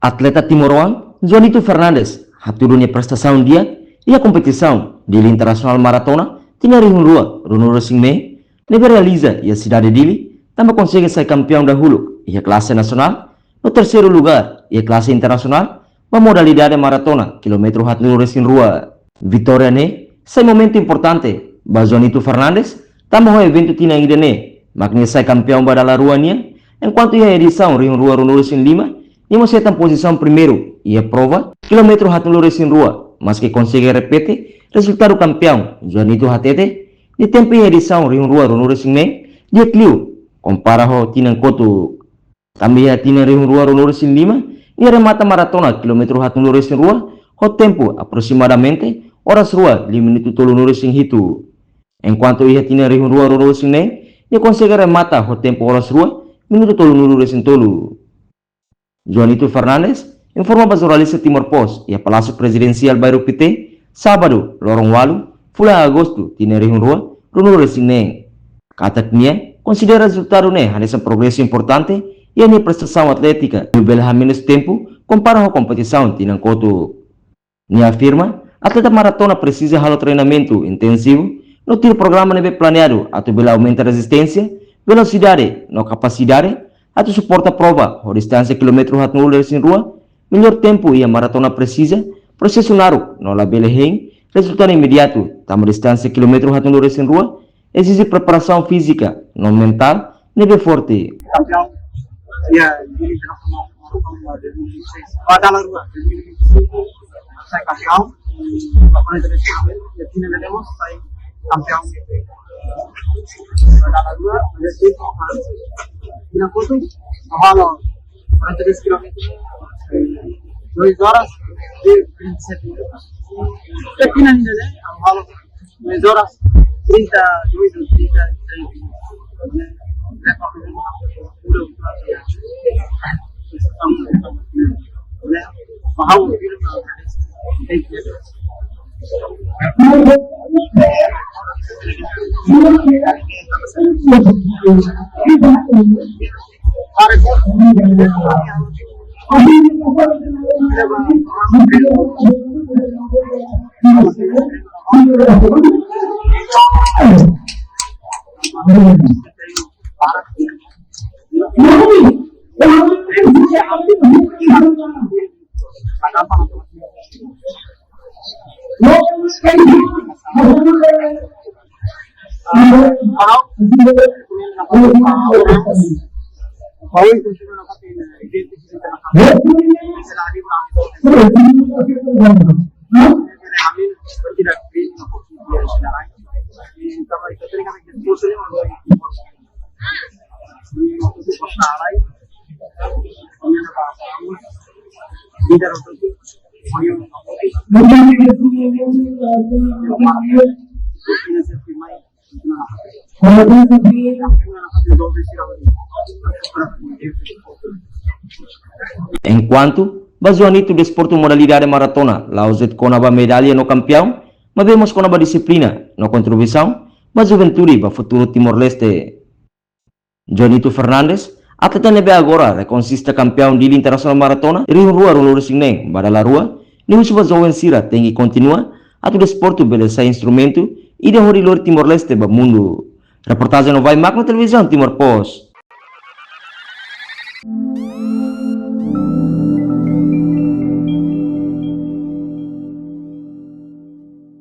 Atleta Timor-Leste, Joanito Fernandes, haturunnya prestação dia, e a competição de internacional maratona, tinha rua, Runura Singme, neve realiza e a cidade dele, também consegue ser campeão da Hulu, e a classe nacional, no terceiro lugar, e a classe internacional, a modalidade maratona, quilômetro haturunura rua. Vitória ne, sai momento importante, ba Joanito Fernandes, também o evento tinha ainda ne, maknya sai campeão badala rua nia, enquanto a edição rua Runura Lima, Nimo seta posição primeiro e a prova, quilômetro hatunlores em rua, mas que consegue repetir, resultado campeão, Joanito Hatete, de tempo e edição em rua Runures em Mei, de Clio, compara ho tinan koto, também a tinan em rua Runures em Lima, e remata maratona, quilômetro hatunlores em rua, ho tempo aproximadamente, horas rua, 5 minutos tolunures em Hitu. Enquanto ia tinan em rua Runures em Mei, e consegue remata ho tempo horas rua, minuto tolunures em Tolu. Joanito Fernandes informa para jornalista Timor Post e a Palácio Presidencial Bairro Pite, sábado, lorong walu, fula agosto, tinere rua, runo resineng. Kata nia, considera resultado ne, hanya progresso importante e a minha prestação atlética, no belo menos tempo, compara a competição, tinang koto. Nia afirma, atleta maratona precisa de treinamento intensivo, no tiro programa neve planeado, atu bela aumenta resistência, velocidade, no capacidade, atau suporta prova, a distância quilômetro hatunlures em rua, melhor tempo e a maratona precisa, processo naru, no labele hen, resultado imediato, tamo distância quilômetro hatunlures em rua, exige preparação física, não mental, nível forte. Campeão, Dia Internacional Maratona 2026, badala rua 2025, sai campeão, a internacional, e aqui veremos, sai campeão, badala rua, Pinang Kutu, mahalo, 43 km, 2 horas e 27 minutos. Pequena ainda, né? Mahalo, 2 horas, 32 ou 33 minutos. Mahalo, Enquanto, Joanito desporto modalidade maratona, Lauzet conaba medalha no campeão, mas vemos conaba disciplina no contribuição, Juventude para futuro Timor-Leste. Joanito Fernandes, atleta nebe agora reconsista campeão de internacional maratona, Rio Rua Runures Neng, Badala Rua, Niu suba Zowen Sira tem que continua, a tu desporto beleza instrumento e de horilor Timor-Leste para mundo. Reportagem no Vai Mac na televisão Timor Post.